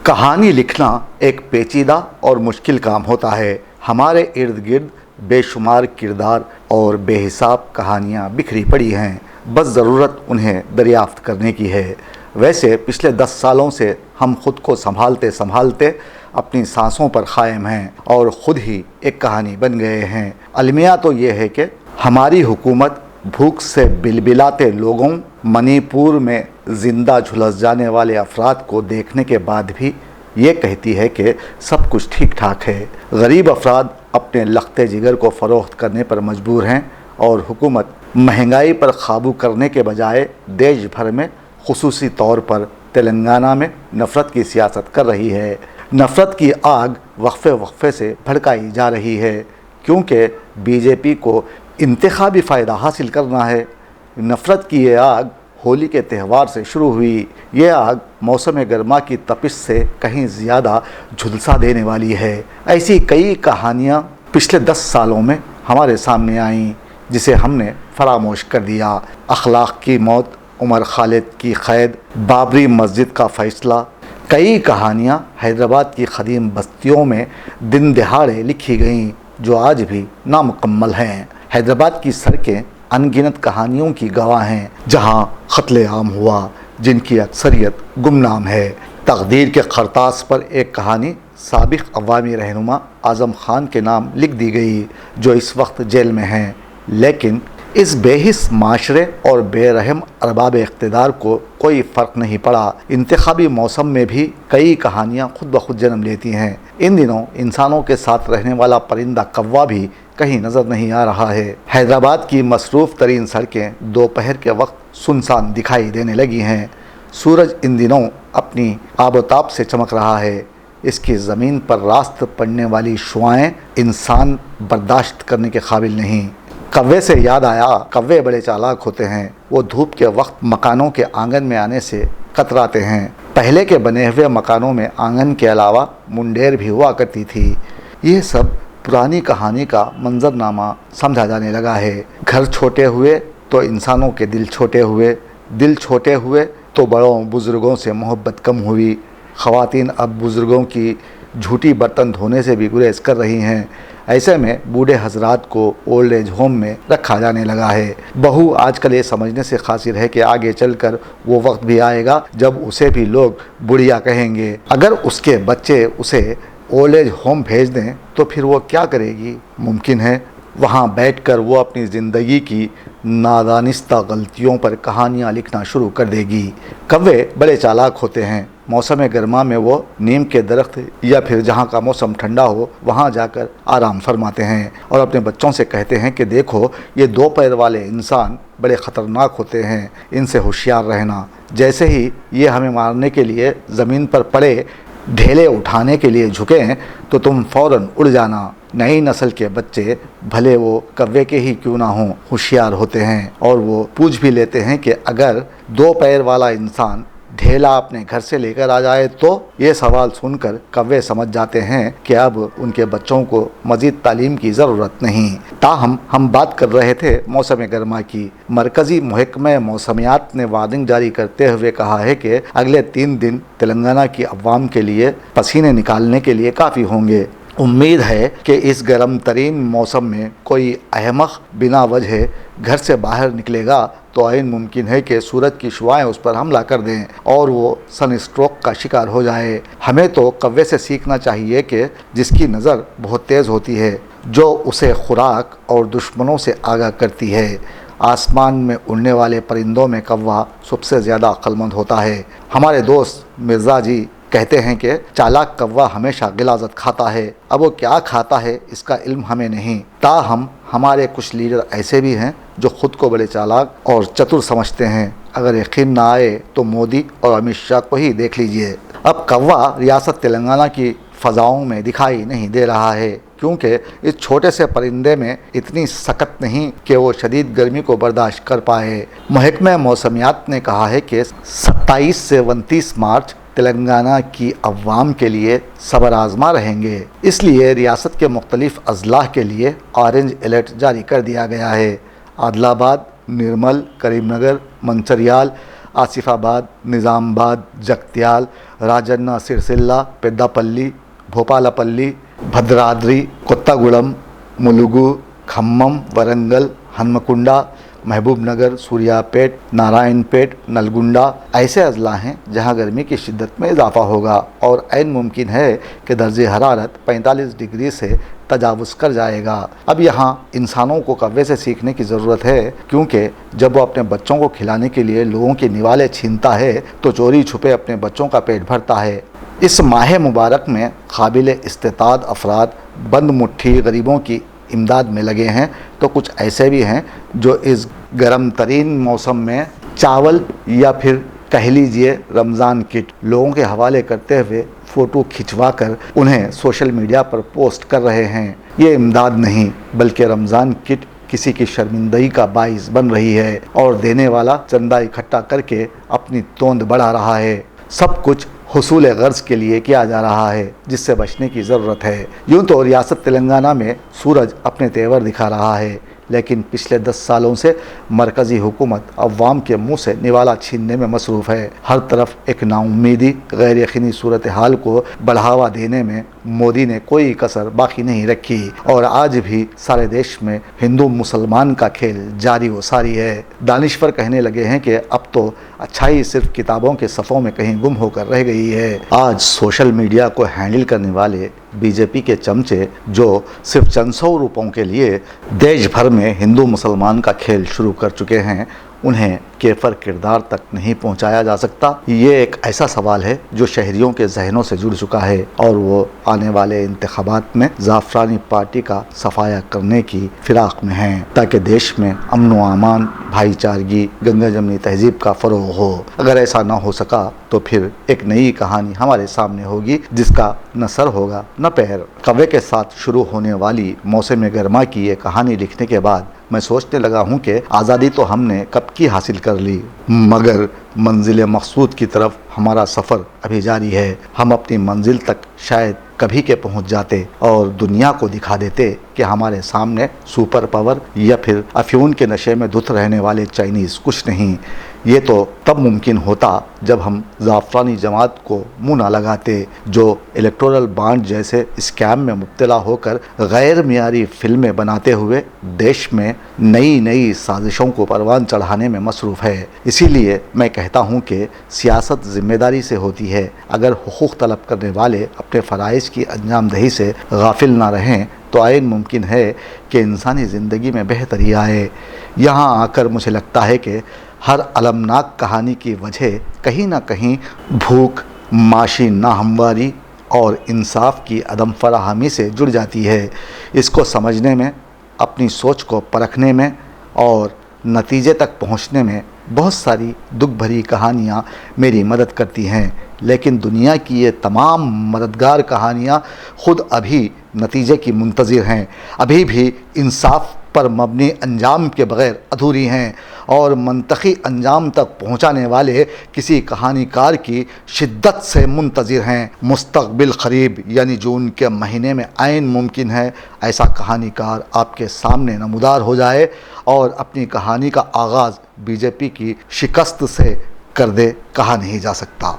कहानी लिखना एक पेचीदा और मुश्किल काम होता है। हमारे इर्द गिर्द बेशुमार किरदार और बेहिसाब कहानियाँ बिखरी पड़ी हैं, बस ज़रूरत उन्हें दरियाफ्त करने की है। वैसे पिछले 10 सालों से हम खुद को संभालते संभालते अपनी सांसों पर कायम हैं और ख़ुद ही एक कहानी बन गए हैं। अलमिया तो ये है कि हमारी हुकूमत भूख से बिलबिलाते लोगों, मणिपुर में ज़िंदा झुलस जाने वाले अफराद को देखने के बाद भी ये कहती है कि सब कुछ ठीक ठाक है। गरीब अफराद अपने लख्ते जिगर को फ़रोख्त करने पर मजबूर हैं और हुकूमत महंगाई पर काबू करने के बजाय देश भर में खुसूसी तौर पर तेलंगाना में नफ़रत की सियासत कर रही है। नफ़रत की आग वक्फे वक्फे से भड़काई जा रही है क्योंकि बीजेपी को इंतखाबी फ़ायदा हासिल करना है। नफ़रत की ये आग होली के त्यौहार से शुरू हुई। ये आग मौसम गर्मा की तपिश से कहीं ज़्यादा झुलसा देने वाली है। ऐसी कई कहानियाँ पिछले 10 सालों में हमारे सामने आईं जिसे हमने फरामोश कर दिया। अखलाक की मौत, उमर खालिद की क़ैद, बाबरी मस्जिद का फ़ैसला। कई कहानियाँ हैदराबाद की क़दीम बस्तियों में दिन दहाड़े लिखी गईं जो आज भी नामुकम्मल हैं। हैदराबाद की सड़कें अनगिनत कहानियों की गवाह हैं जहां क़त्ल आम हुआ, जिनकी अक्सरियत गुमनाम है। तकदीर के खरतास पर एक कहानी साबिक़ अवामी रहनुमा आज़म खान के नाम लिख दी गई जो इस वक्त जेल में हैं, लेकिन इस बेहिस माशरे और बेरहम अरबाब इक़्तिदार को कोई फ़र्क नहीं पड़ा। इंतखाबी मौसम में भी कई कहानियाँ खुद ब खुद जन्म लेती हैं। इन दिनों इंसानों के साथ रहने वाला परिंदा कौवा भी कहीं नज़र नहीं आ रहा है। हैदराबाद की मसरूफ़ तरीन सड़कें दोपहर के वक्त सुनसान दिखाई देने लगी हैं। सूरज इन दिनों अपनी आबोताब से चमक रहा है। इसकी ज़मीन पर रास्त पड़ने वाली शुआएं इंसान बर्दाश्त करने के काबिल नहीं। कव्वे से याद आया, कव्वे बड़े चालाक होते हैं। वो धूप के वक्त मकानों के आंगन में आने से कतराते हैं। पहले के बने हुए मकानों में आंगन के अलावा मुंडेर भी हुआ करती थी। ये सब पुरानी कहानी का मंजरनामा समझा जाने लगा है। घर छोटे हुए तो इंसानों के दिल छोटे हुए, दिल छोटे हुए तो बड़ों बुज़ुर्गों से मोहब्बत कम हुई। ख़वातीन अब बुज़ुर्गों की झूठी बर्तन धोने से भी गुरेज कर रही हैं। ऐसे में बूढ़े हजरात को ओल्ड एज होम में रखा जाने लगा है। बहू आजकल ये समझने से कासिर है कि आगे चलकर वो वक्त भी आएगा जब उसे भी लोग बुढ़िया कहेंगे। अगर उसके बच्चे उसे ओल्ड एज होम भेज दें तो फिर वो क्या करेगी? मुमकिन है वहाँ बैठकर वो अपनी ज़िंदगी की नादानिस्ता गलतियों पर कहानियाँ लिखना शुरू कर देगी। कव्वे बड़े चालाक होते हैं। मौसम गर्मा में वो नीम के दरख्त या फिर जहाँ का मौसम ठंडा हो वहाँ जाकर आराम फरमाते हैं और अपने बच्चों से कहते हैं कि देखो ये 2 पैर वाले इंसान बड़े ख़तरनाक होते हैं, इनसे होशियार रहना। जैसे ही ये हमें मारने के लिए ज़मीन पर पड़े, ढेले उठाने के लिए झुकें तो तुम फ़ौरन उड़ जाना। नई नस्ल के बच्चे भले वो कव्वे के ही क्यों ना हों होशियार होते हैं और वो पूछ भी लेते हैं कि अगर 2 पैर वाला इंसान ढेला अपने घर से लेकर आ जाए तो। ये सवाल सुनकर कव्वे समझ जाते हैं कि अब उनके बच्चों को मज़ीद तालीम की ज़रूरत नहीं। ताहम हम बात कर रहे थे मौसम गर्मा की। मरकज़ी महकमा मौसमियात ने वार्निंग जारी करते हुए कहा है कि अगले 3 दिन तेलंगाना की अवाम के लिए पसीने निकालने के लिए काफ़ी होंगे। उम्मीद है कि इस गर्म तरीन मौसम में कोई अहमक बिना वजह घर से बाहर निकलेगा तो आइन मुमकिन है कि सूरज की शुआएं उस पर हमला कर दें और वो सन स्ट्रोक का शिकार हो जाए। हमें तो कव्वे से सीखना चाहिए कि जिसकी नज़र बहुत तेज़ होती है, जो उसे खुराक और दुश्मनों से आगाह करती है। आसमान में उड़ने वाले परिंदों में कौवा सबसे ज़्यादा अक्लमंद होता है। हमारे दोस्त मिर्ज़ा जी कहते हैं कि चालाक कौवा हमेशा गिलाज़त खाता है। अब वो क्या खाता है इसका इल्म हमें नहीं। ताहम हमारे कुछ लीडर ऐसे भी हैं जो ख़ुद को बड़े चालाक और चतुर समझते हैं। अगर यकीन ना आए तो मोदी और अमित शाह को ही देख लीजिए। अब कौवा रियासत तेलंगाना की फ़ज़ाओं में दिखाई नहीं दे रहा है क्योंकि इस छोटे से परिंदे में इतनी सकत नहीं कि वो शदीद गर्मी को बर्दाश्त कर पाए। महकमा मौसमियात ने कहा है कि 27 से 29 मार्च तेलंगाना की अवाम के लिए सबर आज़मा रहेंगे। इसलिए रियासत के मुख्तलिफ़ अजलाह के लिए ऑरेंज अलर्ट जारी कर दिया गया है। आदिलाबाद, निर्मल, करीमनगर, मंचरियाल, آصف آباد، نظام آباد، جگتیال، راجنا سرسلہ، پیداپلی، بھوپالپلی، بھدرادری، کوتاگوڑم، ملگو، کھمم، ورنگل، ہنمکنڈا، محبوب نگر، سوریا پیٹ، نارائن پیٹ، نلگنڈا ایسے اضلاع ہیں جہاں گرمی کی شدت میں اضافہ ہوگا اور عین ممکن ہے کہ درجہ حرارت 45 ڈگری سے تجاوز کر جائے گا۔ اب یہاں انسانوں کو قوے سے سیکھنے کی ضرورت ہے، کیونکہ جب وہ اپنے بچوں کو کھلانے کے لیے لوگوں کے نوالے چھینتا ہے تو چوری چھپے اپنے بچوں کا پیٹ بھرتا ہے۔ اس ماہ مبارک میں قابل استطاعت افراد بند مٹھی غریبوں کی امداد میں لگے ہیں، تو کچھ ایسے بھی ہیں جو اس گرم ترین موسم میں چاول یا پھر کہہ لیجئے رمضان کٹ لوگوں کے حوالے کرتے ہوئے فوٹو کھنچوا کر انہیں سوشل میڈیا پر پوسٹ کر رہے ہیں۔ یہ امداد نہیں بلکہ رمضان کٹ کسی کی شرمندگی کا باعث بن رہی ہے اور دینے والا چندہ اکٹھا کر کے اپنی توند بڑھا رہا ہے۔ سب کچھ حصول غرض کے لیے کیا جا رہا ہے، جس سے بچنے کی ضرورت ہے۔ یوں تو ریاست تلنگانہ میں سورج اپنے تیور دکھا رہا ہے، لیکن پچھلے 10 سالوں سے مرکزی حکومت عوام کے منہ سے نوالا چھیننے میں مصروف ہے۔ ہر طرف ایک نا امیدی، غیر یقینی صورتحال کو بڑھاوا دینے میں مودی نے کوئی کسر باقی نہیں رکھی اور آج بھی سارے دیش میں ہندو مسلمان کا کھیل جاری و ساری ہے۔ دانشور کہنے لگے ہیں کہ اب تو اچھائی صرف کتابوں کے صفوں میں کہیں گم ہو کر رہ گئی ہے۔ آج سوشل میڈیا کو ہینڈل کرنے والے بی جے پی کے چمچے جو صرف چند سو روپوں کے لیے دیش بھر میں ہندو مسلمان کا کھیل شروع کر چکے ہیں، انہیں کیفر کردار تک نہیں پہنچایا جا سکتا۔ یہ ایک ایسا سوال ہے جو شہریوں کے ذہنوں سے جڑ چکا ہے اور وہ آنے والے انتخابات میں زعفرانی پارٹی کا صفایا کرنے کی فراق میں ہیں، تاکہ دیش میں امن و امان، بھائی چارگی، گنگا جمنی تہذیب کا فروغ ہو۔ اگر ایسا نہ ہو سکا تو پھر ایک نئی کہانی ہمارے سامنے ہوگی جس کا نہ سر ہوگا نہ پیر۔ کوے کے ساتھ شروع ہونے والی موسم گرما کی یہ کہانی لکھنے کے بعد میں سوچنے لگا ہوں کہ آزادی تو ہم نے کب کی حاصل کر لی، مگر منزل مقصود کی طرف ہمارا سفر ابھی جاری ہے۔ ہم اپنی منزل تک شاید کبھی کے پہنچ جاتے اور دنیا کو دکھا دیتے کہ ہمارے سامنے سپر پاور یا پھر افیون کے نشے میں دھت رہنے والے چائنیز کچھ نہیں۔ یہ تو تب ممکن ہوتا جب ہم زعفرانی جماعت کو منہ نہ لگاتے، جو الیکٹورل بانڈ جیسے اسکیم میں مبتلا ہو کر غیر معیاری فلمیں بناتے ہوئے دیش میں نئی سازشوں کو پروان چڑھانے میں مصروف ہے۔ اسی لیے میں کہتا ہوں کہ سیاست ذمہ داری سے ہوتی ہے۔ اگر حقوق طلب کرنے والے اپنے فرائض کی انجام دہی سے غافل نہ رہیں تو عین ممکن ہے کہ انسانی زندگی میں بہتری آئے۔ یہاں آ کر مجھے لگتا ہے کہ ہر المناک کہانی کی وجہ کہیں نہ کہیں بھوک، معاشی ناہمواری اور انصاف کی عدم فراہمی سے جڑ جاتی ہے۔ اس کو سمجھنے میں، اپنی سوچ کو پرکھنے میں اور نتیجے تک پہنچنے میں بہت ساری دکھ بھری کہانیاں میری مدد کرتی ہیں، لیکن دنیا کی یہ تمام مددگار کہانیاں خود ابھی نتیجے کی منتظر ہیں، ابھی بھی انصاف پر مبنی انجام کے بغیر ادھوری ہیں اور منطقی انجام تک پہنچانے والے کسی کہانی کار کی شدت سے منتظر ہیں۔ مستقبل قریب یعنی جون کے مہینے میں عین ممکن ہے ایسا کہانی کار آپ کے سامنے نمودار ہو جائے اور اپنی کہانی کا آغاز بی جے پی کی شکست سے کر دے، کہا نہیں جا سکتا۔